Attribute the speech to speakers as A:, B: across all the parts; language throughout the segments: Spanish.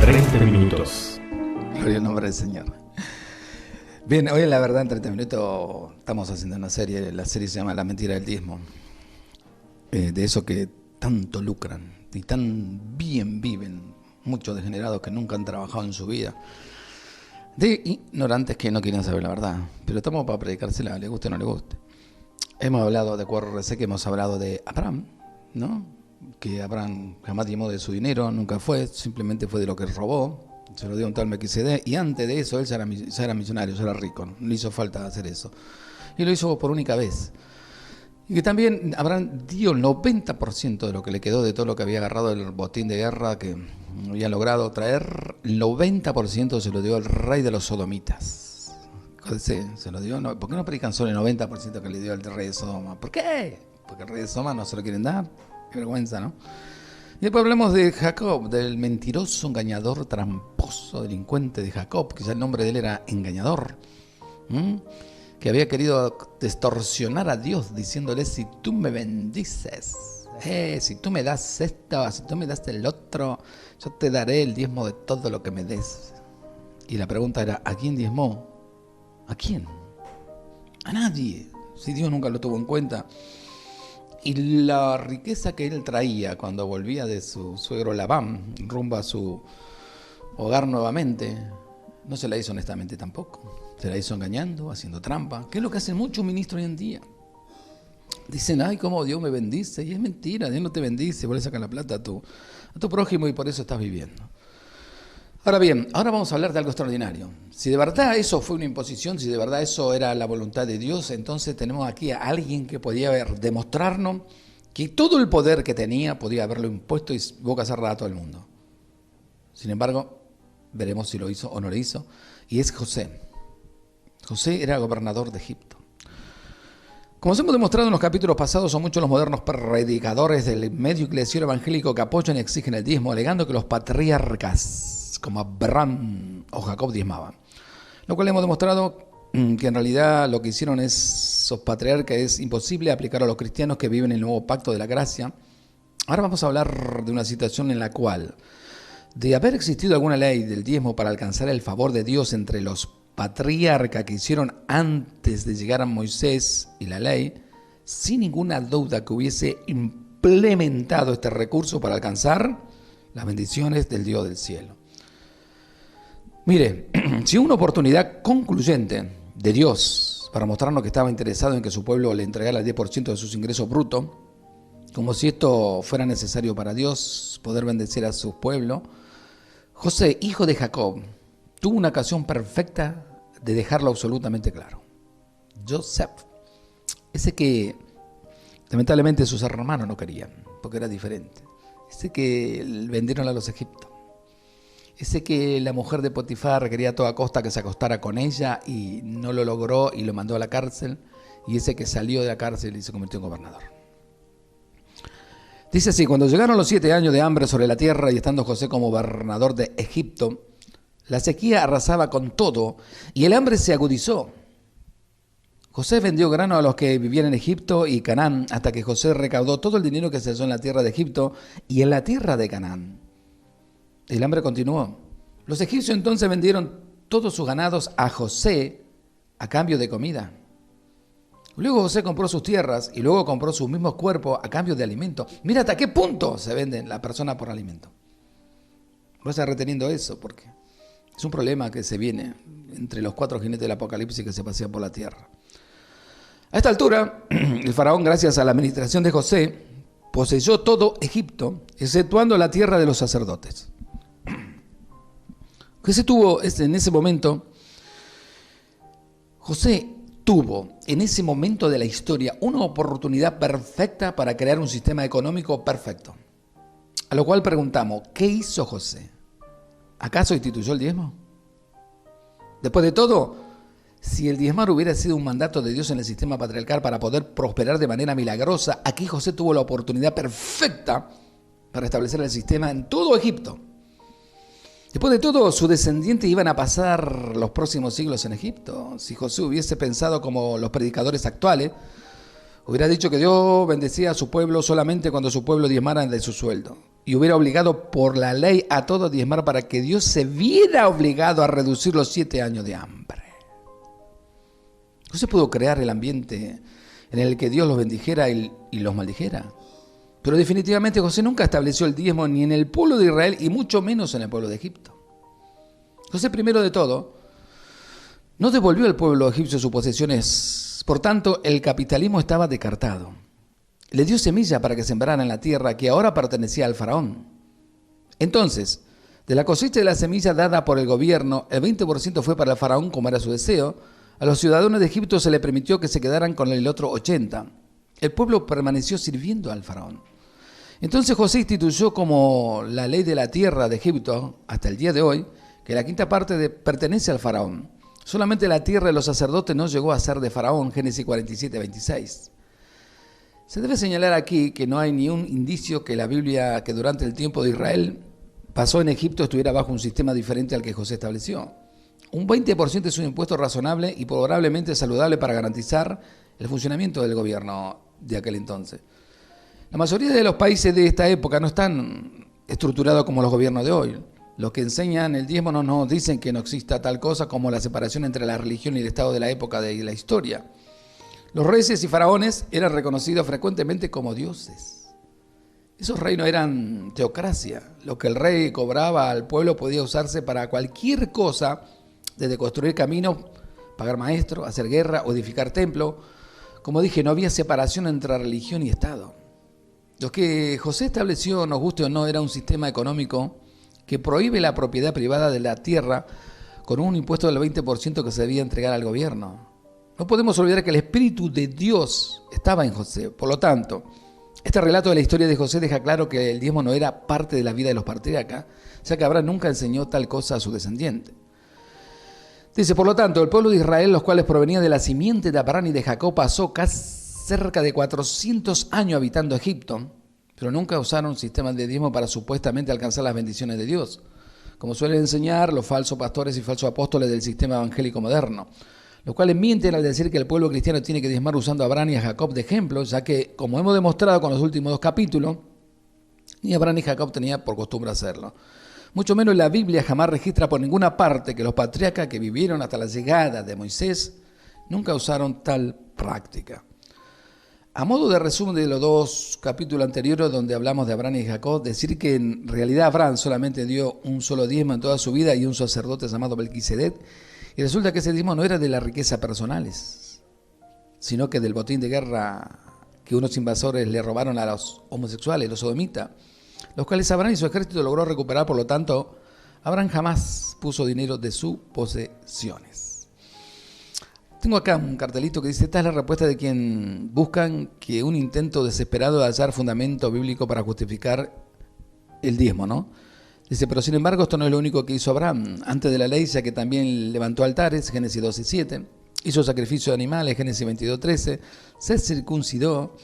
A: 30 minutos.
B: Gloria al nombre del Señor. Bien, hoy en La Verdad en 30 minutos estamos haciendo una serie. La serie se llama La Mentira del Diezmo. De eso que tanto lucran y tan bien viven muchos degenerados que nunca han trabajado en su vida. De ignorantes que no quieren saber la verdad. Pero estamos para predicársela, le guste o no le guste. Hemos hablado, de acuerdo, sé que hemos hablado de Abraham, ¿no? Que Abraham jamás diezmó de su dinero, nunca fue, simplemente fue de lo que robó, se lo dio a un tal Melquisedec, y antes de eso él ya era millonario, ya era rico, no le hizo falta hacer eso. Y lo hizo por única vez. Y que también Abraham dio el 90% de lo que le quedó de todo lo que había agarrado del botín de guerra que había logrado traer, el 90% se lo dio al rey de los sodomitas. Se lo dio, ¿por qué no predican solo el 90% que le dio al rey de Sodoma? ¿Por qué? Porque el rey de Sodoma no se lo quieren dar. Qué vergüenza, ¿no? Y después hablamos de Jacob, del mentiroso, engañador, tramposo, delincuente de Jacob, que ya el nombre de él era engañador, que había querido extorsionar a Dios diciéndole: si tú me bendices, si tú me das esto, si tú me das el otro, yo te daré el diezmo de todo lo que me des. Y la pregunta era: ¿a quién diezmó? ¿A quién? A nadie, si Dios nunca lo tuvo en cuenta. Y la riqueza que él traía cuando volvía de su suegro Labán rumbo a su hogar nuevamente, no se la hizo honestamente tampoco. Se la hizo engañando, haciendo trampa, que es lo que hacen muchos ministros hoy en día. Dicen: ay, cómo Dios me bendice. Y es mentira, Dios no te bendice, por eso sacan la plata a tu prójimo y por eso estás viviendo. Ahora bien, ahora vamos a hablar de algo extraordinario. Si de verdad eso fue una imposición, si de verdad eso era la voluntad de Dios, entonces tenemos aquí a alguien que podía demostrarnos que todo el poder que tenía podía haberlo impuesto y boca cerrada a todo el mundo. Sin embargo, veremos si lo hizo o no lo hizo, y es José. José era gobernador de Egipto. Como hemos demostrado en los capítulos pasados, son muchos los modernos predicadores del medio eclesial evangélico que apoyan y exigen el diezmo, alegando que los patriarcas como Abraham o Jacob diezmaban. Lo cual hemos demostrado que en realidad lo que hicieron esos patriarcas es imposible aplicar a los cristianos que viven el nuevo pacto de la gracia. Ahora vamos a hablar de una situación en la cual, de haber existido alguna ley del diezmo para alcanzar el favor de Dios entre los patriarcas que hicieron antes de llegar a Moisés y la ley, sin ninguna duda que hubiese implementado este recurso para alcanzar las bendiciones del Dios del cielo. Mire, si una oportunidad concluyente de Dios para mostrarnos que estaba interesado en que su pueblo le entregara el 10% de sus ingresos brutos, como si esto fuera necesario para Dios poder bendecir a su pueblo, José, hijo de Jacob, tuvo una ocasión perfecta de dejarlo absolutamente claro. Joseph, ese que lamentablemente sus hermanos no querían, porque era diferente. Ese que vendieron a los egipcios. Ese que la mujer de Potifar quería a toda costa que se acostara con ella y no lo logró y lo mandó a la cárcel. Y ese que salió de la cárcel y se convirtió en gobernador. Dice así: cuando llegaron los 7 años de hambre sobre la tierra y estando José como gobernador de Egipto, la sequía arrasaba con todo y el hambre se agudizó. José vendió grano a los que vivían en Egipto y Canaán hasta que José recaudó todo el dinero que se halló en la tierra de Egipto y en la tierra de Canaán. El hambre continuó. Los egipcios entonces vendieron todos sus ganados a José a cambio de comida. Luego José compró sus tierras y luego compró sus mismos cuerpos a cambio de alimento. Mira hasta qué punto se venden la persona por alimento. Voy a estar reteniendo eso porque es un problema que se viene entre los 4 jinetes del Apocalipsis que se pasean por la tierra. A esta altura, el faraón, gracias a la administración de José, poseyó todo Egipto, exceptuando la tierra de los sacerdotes. José tuvo en ese momento de la historia una oportunidad perfecta para crear un sistema económico perfecto. A lo cual preguntamos: ¿qué hizo José? ¿Acaso instituyó el diezmo? Después de todo, si el diezmar hubiera sido un mandato de Dios en el sistema patriarcal para poder prosperar de manera milagrosa, aquí José tuvo la oportunidad perfecta para establecer el sistema en todo Egipto. Después de todo, sus descendientes iban a pasar los próximos siglos en Egipto. Si José hubiese pensado como los predicadores actuales, hubiera dicho que Dios bendecía a su pueblo solamente cuando su pueblo diezmara de su sueldo. y hubiera obligado por la ley a todos a diezmar para que Dios se viera obligado a reducir los 7 años de hambre. José pudo crear el ambiente en el que Dios los bendijera y los maldijera. Pero definitivamente José nunca estableció el diezmo ni en el pueblo de Israel y mucho menos en el pueblo de Egipto. José, primero de todo, no devolvió al pueblo egipcio sus posesiones. Por tanto, el capitalismo estaba descartado. Le dio semilla para que sembrara en la tierra que ahora pertenecía al faraón. Entonces, de la cosecha de la semilla dada por el gobierno, el 20% fue para el faraón como era su deseo. A los ciudadanos de Egipto se le permitió que se quedaran con el otro 80%. El pueblo permaneció sirviendo al faraón. Entonces José instituyó como la ley de la tierra de Egipto, hasta el día de hoy, que la quinta parte pertenece al faraón. Solamente la tierra de los sacerdotes no llegó a ser de faraón, Génesis 47:26. Se debe señalar aquí que no hay ni un indicio que la Biblia, que durante el tiempo de Israel pasó en Egipto, estuviera bajo un sistema diferente al que José estableció. Un 20% es un impuesto razonable y probablemente saludable para garantizar el funcionamiento del gobierno de aquel entonces. La mayoría de los países de esta época no están estructurados como los gobiernos de hoy. Los que enseñan el diezmo no nos dicen que no exista tal cosa como la separación entre la religión y el Estado de la época de la historia. Los reyes y faraones eran reconocidos frecuentemente como dioses. Esos reinos eran teocracia. Lo que el rey cobraba al pueblo podía usarse para cualquier cosa, desde construir caminos, pagar maestros, hacer guerra o edificar templos. Como dije, no había separación entre religión y Estado. Lo que José estableció, nos guste o no, era un sistema económico que prohíbe la propiedad privada de la tierra con un impuesto del 20% que se debía entregar al gobierno. No podemos olvidar que el Espíritu de Dios estaba en José. Por lo tanto, este relato de la historia de José deja claro que el diezmo no era parte de la vida de los patriarcas, ya que Abraham nunca enseñó tal cosa a su descendiente. Dice, por lo tanto, el pueblo de Israel, los cuales provenían de la simiente de Abraham y de Jacob, pasó casi cerca de 400 años habitando Egipto, pero nunca usaron un sistema de diezmo para supuestamente alcanzar las bendiciones de Dios, como suelen enseñar los falsos pastores y falsos apóstoles del sistema evangélico moderno, los cuales mienten al decir que el pueblo cristiano tiene que diezmar usando a Abraham y a Jacob de ejemplo, ya que, como hemos demostrado con los últimos 2 capítulos, ni Abraham ni Jacob tenían por costumbre hacerlo. Mucho menos la Biblia jamás registra por ninguna parte que los patriarcas que vivieron hasta la llegada de Moisés nunca usaron tal práctica. A modo de resumen de los 2 capítulos anteriores donde hablamos de Abraham y Jacob, decir que en realidad Abraham solamente dio un solo diezmo en toda su vida y un sacerdote llamado Melquisedec, y resulta que ese diezmo no era de las riquezas personales, sino que del botín de guerra que unos invasores le robaron a los homosexuales, los sodomitas, los cuales Abraham y su ejército logró recuperar. Por lo tanto, Abraham jamás puso dinero de sus posesiones. Tengo acá un cartelito que dice, esta es la respuesta de quien buscan que un intento desesperado de hallar fundamento bíblico para justificar el diezmo, ¿no? Dice, pero sin embargo esto no es lo único que hizo Abraham. Antes de la ley, ya que también levantó altares, Génesis 12:7, hizo sacrificio de animales, Génesis 22:13, se circuncidó.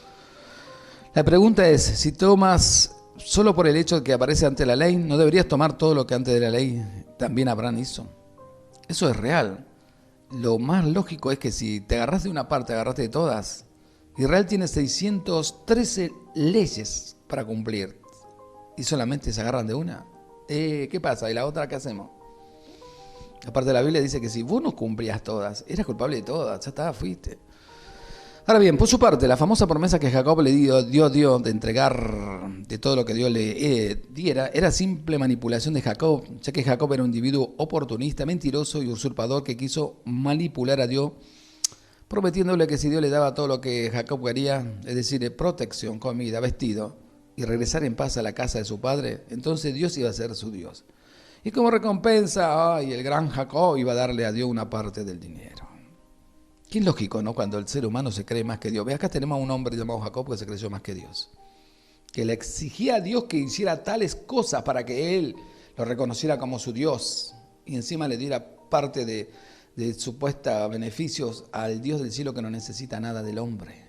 B: La pregunta es, si tomas solo por el hecho de que aparece ante la ley, ¿no deberías tomar todo lo que antes de la ley también Abraham hizo? Eso es real. Lo más lógico es que si te agarras de una parte, agarraste de todas. Israel tiene 613 leyes para cumplir y solamente se agarran de una. ¿Qué pasa? ¿Y la otra qué hacemos? Aparte de la Biblia dice que si vos no cumplías todas, eras culpable de todas, ya está, fuiste. Ahora bien, por su parte, la famosa promesa que Jacob le dio de entregar de todo lo que Dios le diera, era simple manipulación de Jacob, ya que Jacob era un individuo oportunista, mentiroso y usurpador que quiso manipular a Dios, prometiéndole que si Dios le daba todo lo que Jacob quería, es decir, protección, comida, vestido, y regresar en paz a la casa de su padre, entonces Dios iba a ser su Dios. Y como recompensa, el gran Jacob iba a darle a Dios una parte del dinero. Qué lógico, ¿no? Cuando el ser humano se cree más que Dios. Ve, acá tenemos a un hombre llamado Jacob que se creyó más que Dios, que le exigía a Dios que hiciera tales cosas para que él lo reconociera como su Dios y encima le diera parte de supuestos beneficios al Dios del cielo que no necesita nada del hombre.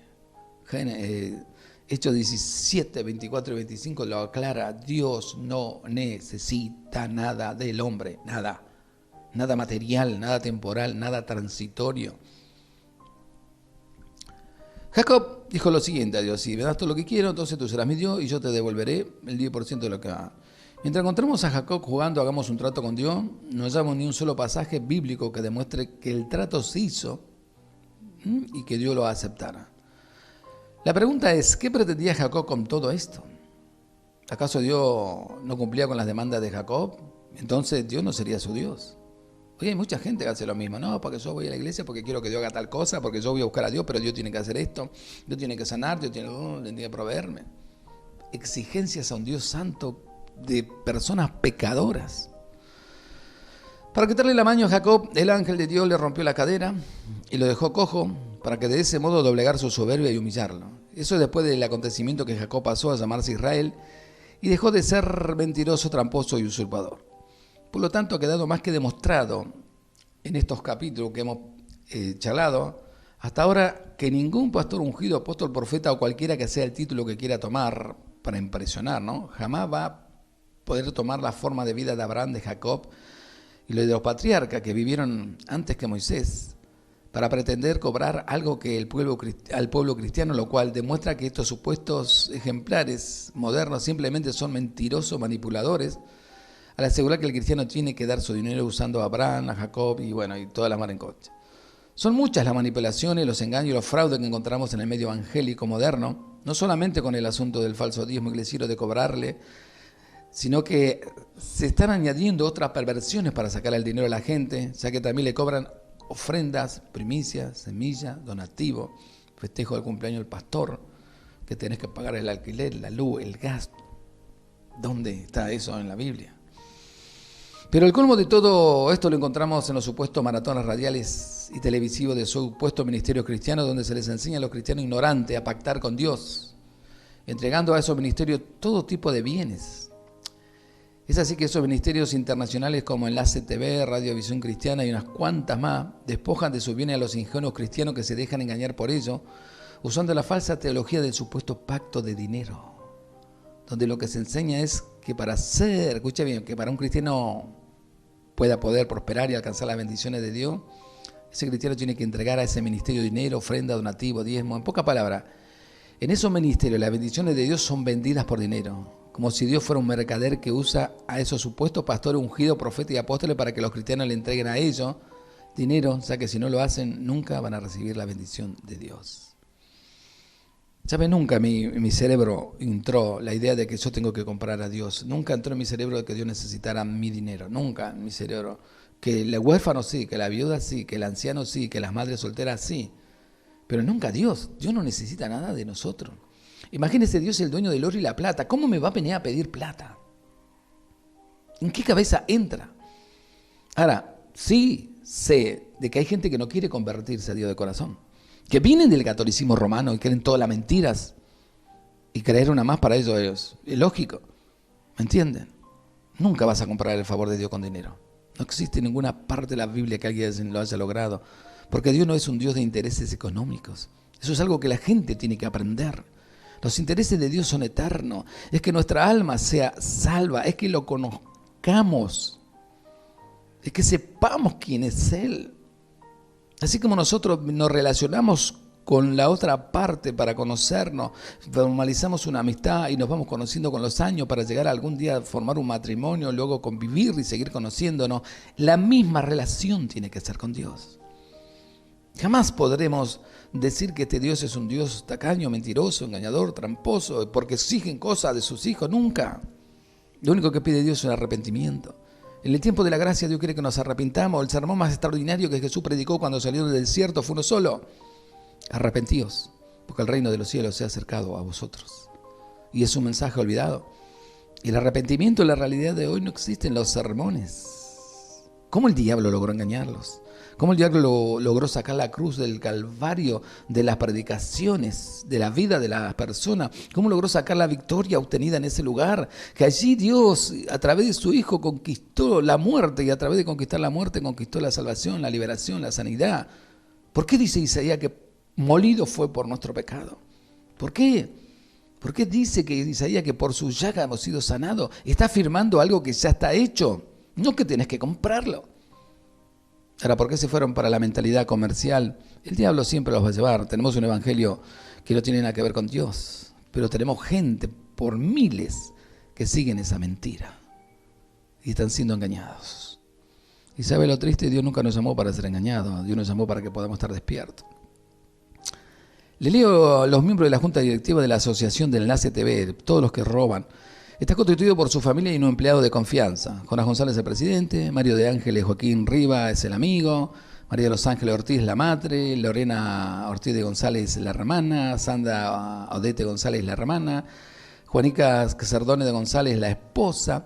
B: Hechos 17, 24 y 25 lo aclara. Dios no necesita nada del hombre, nada material, nada temporal, nada transitorio. Jacob dijo lo siguiente a Dios: si me das todo lo que quiero, entonces tú serás mi Dios y yo te devolveré el 10% de lo que haga. Mientras encontramos a Jacob jugando hagamos un trato con Dios, no hallamos ni un solo pasaje bíblico que demuestre que el trato se hizo y que Dios lo aceptara. La pregunta es, ¿qué pretendía Jacob con todo esto? ¿Acaso Dios no cumplía con las demandas de Jacob? Entonces Dios no sería su Dios. Hoy hay mucha gente que hace lo mismo. No, porque yo voy a la iglesia porque quiero que Dios haga tal cosa, porque yo voy a buscar a Dios, pero Dios tiene que hacer esto, Dios tiene que sanar, Dios tiene que proveerme. Exigencias a un Dios santo de personas pecadoras. Para quitarle la mano a Jacob, el ángel de Dios le rompió la cadera y lo dejó cojo para que de ese modo doblegar su soberbia y humillarlo. Eso después del acontecimiento que Jacob pasó a llamarse Israel y dejó de ser mentiroso, tramposo y usurpador. Por lo tanto, ha quedado más que demostrado en estos capítulos que hemos charlado hasta ahora que ningún pastor ungido, apóstol, profeta o cualquiera que sea el título que quiera tomar para impresionar, ¿no?, jamás va a poder tomar la forma de vida de Abraham, de Jacob y de los patriarcas que vivieron antes que Moisés para pretender cobrar algo que al pueblo cristiano, lo cual demuestra que estos supuestos ejemplares modernos simplemente son mentirosos, manipuladores, al asegurar que el cristiano tiene que dar su dinero usando a Abraham, a Jacob y toda la mar en coche. Son muchas las manipulaciones, los engaños y los fraudes que encontramos en el medio evangélico moderno, no solamente con el asunto del falso diezmo iglesiero de cobrarle, sino que se están añadiendo otras perversiones para sacar el dinero a la gente, ya que también le cobran ofrendas, primicias, semillas, donativos, festejo del cumpleaños del pastor, que tenés que pagar el alquiler, la luz, el gas. ¿Dónde está eso en la Biblia? Pero el colmo de todo esto lo encontramos en los supuestos maratones radiales y televisivos de supuestos ministerios cristianos, donde se les enseña a los cristianos ignorantes a pactar con Dios, entregando a esos ministerios todo tipo de bienes. Es así que esos ministerios internacionales como Enlace TV, Radio Visión Cristiana y unas cuantas más despojan de sus bienes a los ingenuos cristianos que se dejan engañar por ello, usando la falsa teología del supuesto pacto de dinero, donde lo que se enseña es que escucha bien, que para un cristiano pueda poder prosperar y alcanzar las bendiciones de Dios, ese cristiano tiene que entregar a ese ministerio dinero, ofrenda, donativo, diezmo. En pocas palabras, en esos ministerios las bendiciones de Dios son vendidas por dinero, como si Dios fuera un mercader que usa a esos supuestos pastores ungidos, profetas y apóstoles para que los cristianos le entreguen a ellos dinero, ya que si no lo hacen, nunca van a recibir la bendición de Dios. ¿Sabe? Nunca en mi cerebro entró la idea de que yo tengo que comprar a Dios. Nunca entró en mi cerebro de que Dios necesitara mi dinero. Nunca en mi cerebro. Que el huérfano sí, que la viuda sí, que el anciano sí, que las madres solteras sí. Pero nunca Dios. Dios no necesita nada de nosotros. Imagínese Dios el dueño del oro y la plata. ¿Cómo me va a venir a pedir plata? ¿En qué cabeza entra? Ahora, sí sé de que hay gente que no quiere convertirse a Dios de corazón, que vienen del catolicismo romano y creen todas las mentiras, y creer una más para ellos es lógico, ¿me entienden? Nunca vas a comprar el favor de Dios con dinero. No existe ninguna parte de la Biblia que alguien lo haya logrado, porque Dios no es un Dios de intereses económicos. Eso es algo que la gente tiene que aprender. Los intereses de Dios son eternos, es que nuestra alma sea salva, es que lo conozcamos, es que sepamos quién es Él. Así como nosotros nos relacionamos con la otra parte para conocernos, formalizamos una amistad y nos vamos conociendo con los años para llegar algún día a formar un matrimonio, luego convivir y seguir conociéndonos, la misma relación tiene que ser con Dios. Jamás podremos decir que este Dios es un Dios tacaño, mentiroso, engañador, tramposo, porque exigen cosas de sus hijos, nunca. Lo único que pide Dios es un arrepentimiento. En el tiempo de la gracia Dios quiere que nos arrepintamos. El sermón más extraordinario que Jesús predicó cuando salió del desierto fue uno solo: arrepentíos, porque el reino de los cielos se ha acercado a vosotros. Y es un mensaje olvidado. Y el arrepentimiento en la realidad de hoy no existe en los sermones. ¿Cómo el diablo logró engañarlos? ¿Cómo el diablo logró sacar la cruz del Calvario de las predicaciones, de la vida de las personas? ¿Cómo logró sacar la victoria obtenida en ese lugar? Que allí Dios, a través de su Hijo, conquistó la muerte, y a través de conquistar la muerte, conquistó la salvación, la liberación, la sanidad. ¿Por qué dice Isaías que molido fue por nuestro pecado? ¿Por qué? ¿Por qué dice que Isaías que por su llaga hemos sido sanados? Está afirmando algo que ya está hecho, no que tenés que comprarlo. Ahora, ¿por qué se fueron para la mentalidad comercial? El diablo siempre los va a llevar. Tenemos un evangelio que no tiene nada que ver con Dios, pero tenemos gente por miles que siguen esa mentira y están siendo engañados. ¿Y sabe lo triste? Dios nunca nos llamó para ser engañados, Dios nos llamó para que podamos estar despiertos. Le leo los miembros de la Junta Directiva de la Asociación de Enlace TV, todos los que roban. Está constituido por su familia y un empleado de confianza. Jonás González, el presidente; Mario de Ángeles Joaquín Riva es el amigo; María de los Ángeles Ortiz, la madre; Lorena Ortiz de González, la hermana; Sandra Odete González, la hermana; Juanica Cerdone de González, la esposa.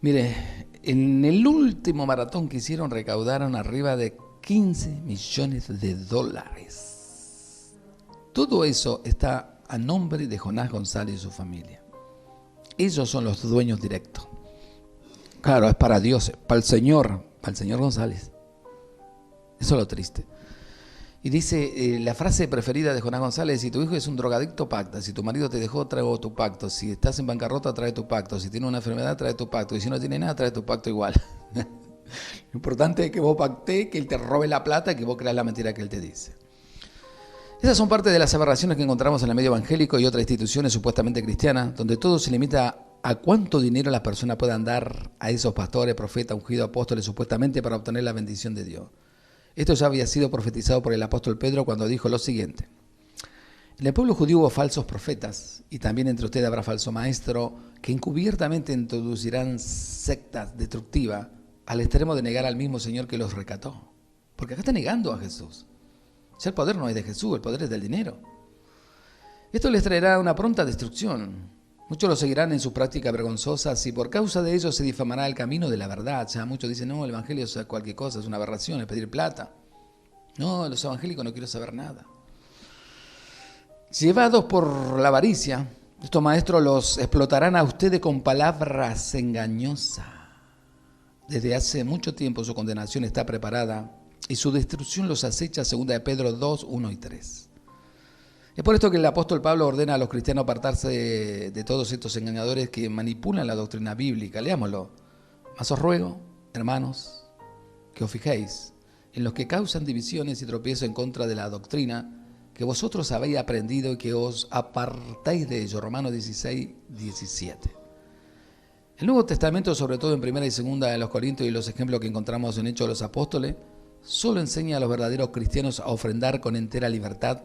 B: Mire, en el último maratón que hicieron recaudaron arriba de 15 millones de dólares. Todo eso está a nombre de Jonás González y su familia. Ellos son los dueños directos. Claro, es para Dios, para el Señor González. Eso es lo triste. Y dice la frase preferida de Jonás González: si tu hijo es un drogadicto, pacta; si tu marido te dejó, traigo tu pacto; si estás en bancarrota, trae tu pacto; si tiene una enfermedad, trae tu pacto; y si no tiene nada, trae tu pacto igual. Lo importante es que vos pactés, que él te robe la plata y que vos creas la mentira que él te dice. Esas son parte de las aberraciones que encontramos en el medio evangélico y otras instituciones supuestamente cristianas, donde todo se limita a cuánto dinero las personas puedan dar a esos pastores, profetas, ungidos, apóstoles, supuestamente para obtener la bendición de Dios. Esto ya había sido profetizado por el apóstol Pedro cuando dijo lo siguiente: en el pueblo judío hubo falsos profetas, y también entre ustedes habrá falso maestro, que encubiertamente introducirán sectas destructivas al extremo de negar al mismo Señor que los rescató. Porque acá está negando a Jesús. Ya el poder no es de Jesús, el poder es del dinero. Esto les traerá una pronta destrucción. Muchos lo seguirán en sus prácticas vergonzosas y por causa de ello se difamará el camino de la verdad. Ya muchos dicen: no, el evangelio es cualquier cosa, es una aberración, es pedir plata. No, los evangélicos no quiero saber nada. Llevados por la avaricia, estos maestros los explotarán a ustedes con palabras engañosas. Desde hace mucho tiempo su condenación está preparada y su destrucción los acecha, 2 de Pedro 2, 1 y 3. Es por esto que el apóstol Pablo ordena a los cristianos apartarse de todos estos engañadores que manipulan la doctrina bíblica. Leámoslo. Mas os ruego, hermanos, que os fijéis en los que causan divisiones y tropiezos en contra de la doctrina que vosotros habéis aprendido y que os apartáis de ello. Romanos 16, 17. El Nuevo Testamento, sobre todo en 1 y 2 de los Corintios y los ejemplos que encontramos en Hechos de los Apóstoles, solo enseña a los verdaderos cristianos a ofrendar con entera libertad,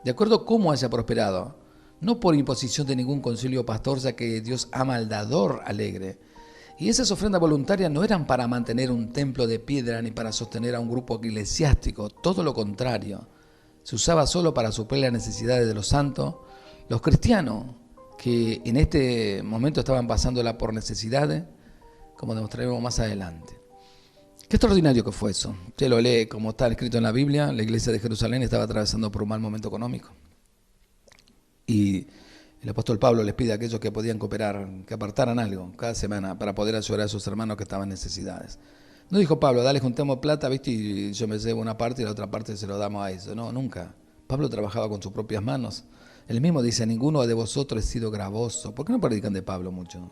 B: de acuerdo a cómo haya prosperado, no por imposición de ningún concilio o pastor, ya que Dios ama al dador alegre. Y esas ofrendas voluntarias no eran para mantener un templo de piedra ni para sostener a un grupo eclesiástico, todo lo contrario. Se usaba solo para suplir las necesidades de los santos, los cristianos que en este momento estaban pasándola por necesidades, como demostraremos más adelante. Qué extraordinario que fue eso. Usted lo lee como está escrito en la Biblia. La iglesia de Jerusalén estaba atravesando por un mal momento económico. Y el apóstol Pablo les pide a aquellos que podían cooperar, que apartaran algo cada semana para poder ayudar a sus hermanos que estaban en necesidades. No dijo Pablo: dale, juntemos plata, ¿viste? Y yo me llevo una parte y la otra parte se lo damos a eso. No, nunca. Pablo trabajaba con sus propias manos. Él mismo dice: ninguno de vosotros he sido gravoso. ¿Por qué no predican de Pablo mucho?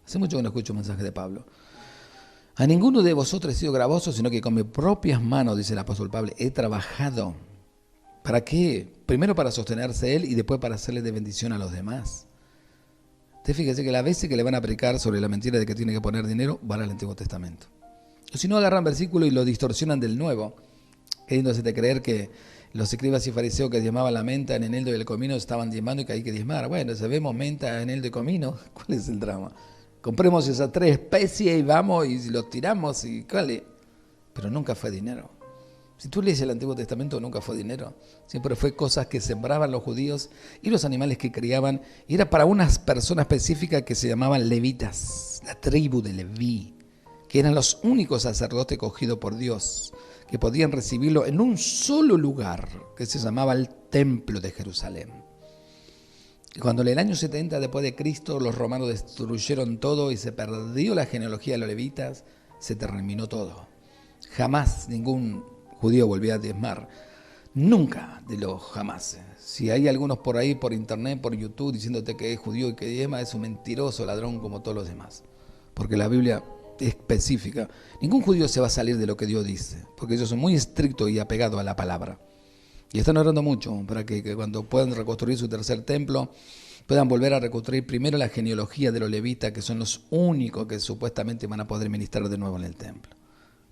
B: Hace mucho que no escucho un mensaje de Pablo. A ninguno de vosotros he sido gravoso, sino que con mis propias manos, dice el apóstol Pablo, he trabajado. ¿Para qué? Primero para sostenerse él y después para hacerle de bendición a los demás. Usted fíjese que las veces que le van a predicar sobre la mentira de que tiene que poner dinero, van al Antiguo Testamento. O si no, agarran versículos y lo distorsionan del Nuevo, queriéndose creer que los escribas y fariseos que diezmaban la menta, en eneldo y el comino estaban diezmando y que hay que diezmar. Bueno, sabemos menta, eneldo y comino. ¿Cuál es el drama? Compremos esas 3 especies y vamos y los tiramos y ¿cuál? Pero nunca fue dinero. Si tú lees el Antiguo Testamento, nunca fue dinero. Siempre fue cosas que sembraban los judíos y los animales que criaban. Y era para unas personas específicas que se llamaban levitas, la tribu de Leví, que eran los únicos sacerdotes escogidos por Dios, que podían recibirlo en un solo lugar, que se llamaba el Templo de Jerusalén. Y cuando en el año 70 después de Cristo los romanos destruyeron todo y se perdió la genealogía de los levitas, se terminó todo. Jamás ningún judío volvió a diezmar. Nunca de los jamás. Si hay algunos por ahí, por internet, por YouTube, diciéndote que es judío y que diezma, es un mentiroso ladrón como todos los demás. Porque la Biblia específica. Ningún judío se va a salir de lo que Dios dice, porque ellos son muy estrictos y apegados a la palabra. Y están orando mucho para que cuando puedan reconstruir su tercer templo, puedan volver a reconstruir primero la genealogía de los levitas, que son los únicos que supuestamente van a poder ministrar de nuevo en el templo.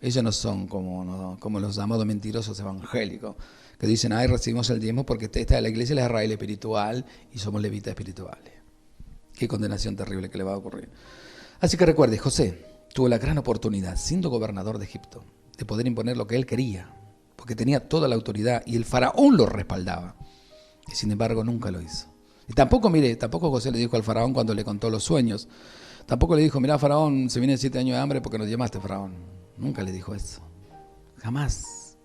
B: Ellos no son como los llamados mentirosos evangélicos, que dicen, recibimos el diezmo porque esta es la iglesia de Israel espiritual y somos levitas espirituales. Qué condenación terrible que le va a ocurrir. Así que recuerde, José tuvo la gran oportunidad, siendo gobernador de Egipto, de poder imponer lo que él quería, porque tenía toda la autoridad y el faraón lo respaldaba. Y sin embargo nunca lo hizo. Y tampoco José le dijo al faraón cuando le contó los sueños, tampoco le dijo, mirá faraón, se vienen 7 años de hambre porque nos llamaste faraón. Nunca le dijo eso. Jamás.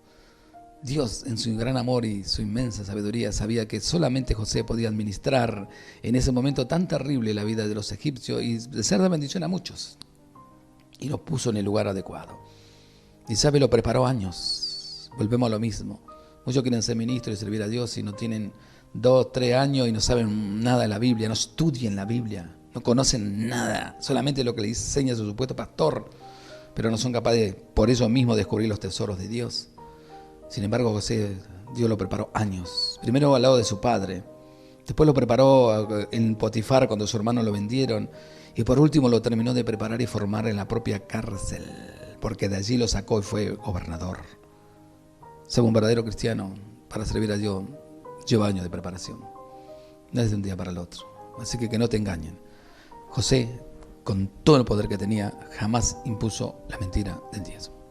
B: Dios, en su gran amor y su inmensa sabiduría, sabía que solamente José podía administrar en ese momento tan terrible la vida de los egipcios y de ser de bendición a muchos. Y lo puso en el lugar adecuado. Y sabe, lo preparó años. Volvemos a lo mismo. Muchos quieren ser ministros y servir a Dios y no tienen 2, 3 años y no saben nada de la Biblia, no estudian la Biblia, no conocen nada, solamente lo que le enseña su supuesto pastor, pero no son capaces por eso mismo de descubrir los tesoros de Dios. Sin embargo, José, Dios lo preparó años. Primero al lado de su padre, después lo preparó en Potifar cuando su hermano lo vendieron, y por último lo terminó de preparar y formar en la propia cárcel, porque de allí lo sacó y fue gobernador. Ser un verdadero cristiano para servir a Dios lleva años de preparación, no es de un día para el otro. Así que no te engañen. José, con todo el poder que tenía, jamás impuso la mentira del diezmo.